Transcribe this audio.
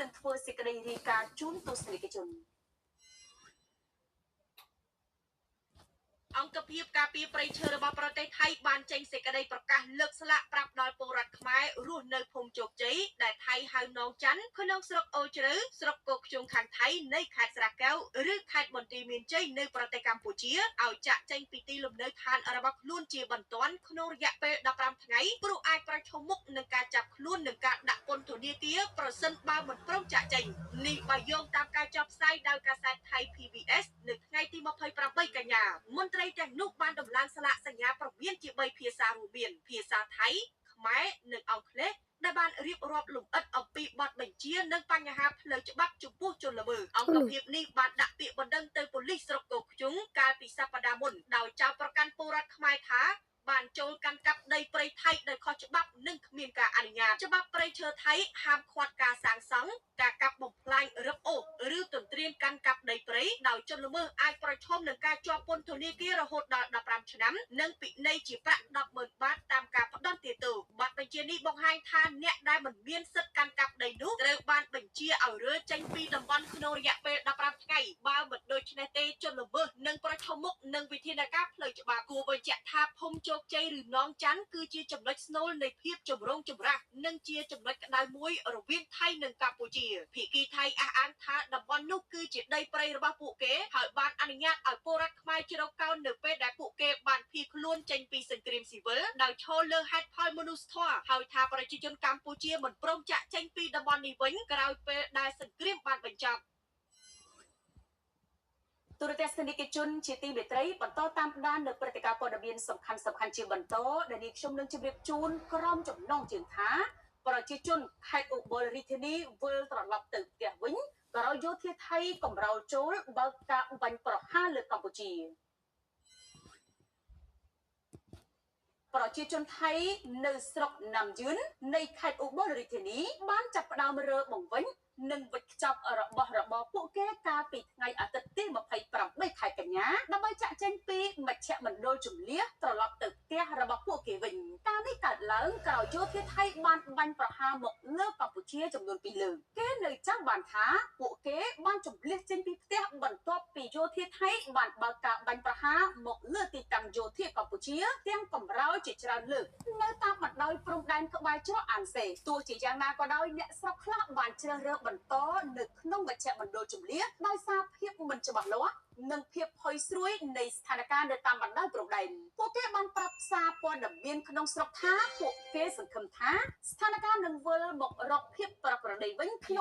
នឹងធ្វើសេចក្តីរាយការណ៍ជូនទស្សនិកជនអង្គភាពការពារព្រៃឈើរបស់ប្រទេសថៃបានចេញសេចក្តីប្រកាសលើកស្លាកប្រាប់ដល់ពលរដ្ឋខ្មែររស់នៅភូមិជោគជ័យដែលថៃហៅនងច័ន្ទក្នុងស្រុកអូជ្រៅស្រុកគោកខ្ជុងខាងថៃនៃខេត្តស្រះកែវឬខេត្តបន្ទាយមានជ័យនៅប្រទេសកម្ពុជាឲ្យចាក់ចេញពីទីលំនៅឋានរបស់ខ្លួនជាបន្ទាន់ក្នុងរយៈពេល15ថ្ងៃព្រោះអាចប្រឈមមុខនឹងការចាប់ខ្លួននិងការដាក់ពន្ធនាគារប្រសិនបើមិនព្រមចាក់ចេញនេះបើយោងតាមការចុះផ្សាយដោយកាសែតថៃ PBS នៅថ្ងៃទី28កញ្ញាមន្ត្រីទាំងនោះបានដំឡើងស្លាកសញ្ញាព្រមានជា3ភាសារួមមានភាសាថៃខ្មែរនិងអង់គ្លេសដែលបានរៀបរាប់លម្អិតអំពីបទបញ្ជានិងបញ្ហាផ្លូវច្បាប់ចំពោះជនល្មើសអង្គភាពនេះបានដាក់ពាក្យបណ្ដឹងទៅប៉ូលីសស្រុកគោកខ្ជុងកាលពីសប្តាហ៍មុនដោយចោទប្រកាន់ពលរដ្ឋខ្មែរថាបានចូលកាន់កាប់ដីព្រៃថៃដោយខុសច្បាប់និងគ្មានការអនុញ្ញាតច្បាប់ព្រៃឈើថៃហាមឃាត់ការសាងសង់ការកាប់បំផ្លាញរឹបអូសឬទន្ទ្រានកាន់កាប់ដីព្រៃដោយជនល្មើសអាចប្រឈមនឹងការជាប់ពន្ធនាគាររហូតដល់15ឆ្នាំនិងពិន័យជាប្រាក់ 10,000 បាតតាមការផ្ដន្ទាទោសបទបញ្ជានេះបង្ហាញថាអ្នកដែលមិនមានសិទ្ធិកាន់កាប់ដីនោះត្រូវបានបញ្ជាឲ្យរើចេញពីតំបន់ក្នុងរយៈពេល15ថ្ងៃបើមិនដូច្នេះទេជនល្មើសនឹងប្រឈមមុខនឹងវិធានការផ្លូវច្បាប់គួរបញ្ជាក់ថាភូមិជោគជ័យឬនងច័ន្ទគឺជាចំណុចស្នូលនៃភាពចម្រូងចម្រាសនិងជាចំណុចក្តៅមួយរវាងថៃនិងកម្ពុជាភាគីថៃអះអាងថាតំបន់នោះគឺជាដីព្រៃរបស់ពួកគេហើយបានអនុញ្ញាតឲ្យពលរដ្ឋខ្មែរជ្រកកោននៅពេលដែលពួកគេបានភៀសខ្លួនចេញពីសង្គ្រាមស៊ីវិលដោយឈលលើហេតុផលមនុស្សធម៌ហើយថាប្រជាជនកម្ពុជាមិនព្រមចាក់ចេញពីតំបន់នេះវិញក្រោយពេលដែលសង្គ្រាមបានបញ្ចប់ទូរទស្សនិកជនជាទីមេត្រីបន្តតាមដាននៅព្រឹត្តិការណ៍ព័ត៌មានសំខាន់ជាបន្តដែលនេះខ្ញុំនឹងជម្រាបជូនក្រុមចំណងជើងថាប្រជាជនខេត្តឧបលរាជធានីវិលត្រឡប់ទៅផ្ទះវិញក្រោយយោធាថៃកំរោលចូលបើកការបាញ់ប្រហារលើកម្ពុជាប្រជាជនថៃនៅស្រុកណាំយឿននៃខេត្តឧបលរាជធានីបានចាប់ផ្ដើមរើបង្វិញនិងវិចខ្ចប់របស់របរពួកគេកាលពីថ្ងៃអាទិត្យទី28ខែកញ្ញាដើម្បីចាក់ចេញពីមជ្ឈមណ្ឌលជម្លៀសត្រឡប់ទៅផ្ទះរបស់ពួកគេវិញការនេះកើតឡើងក្រោយយោធាថៃបានបាញ់ប្រហារមកលើកម្ពុជាចំនួន2លើកគេនៅចាំបានថាពួកគេបានជម្លៀសចេញពីផ្ទះបន្ទាប់ពីយោធាថៃបានបើកការបាញ់ប្រហារមកលើទីតាំងយោធាកម្ពុជាទាំងកំរោលជាច្រើនលើកនៅតាមបណ្ដោយព្រំដែនក្បែរច្រកអានសេទោះជាយ៉ាងណាក៏ដោយអ្នកស្រុកខ្លះបានជ្រើសរើសបន្តនៅក្នុងមជ្ឈមណ្ឌលជម្លៀសដោយសារភាពមិនច្បាស់លាស់និងភាពផុយស្រួយនៃស្ថានភាពនៅតាមបណ្ដោយព្រំដែនពួកគេបានប្រាប់សារព័ត៌មានក្នុងស្រុកថាពួកគេសង្ឃឹមថាស្ថានភាពនឹងវិលមករកភាពប្រក្រតីវិញក្នុង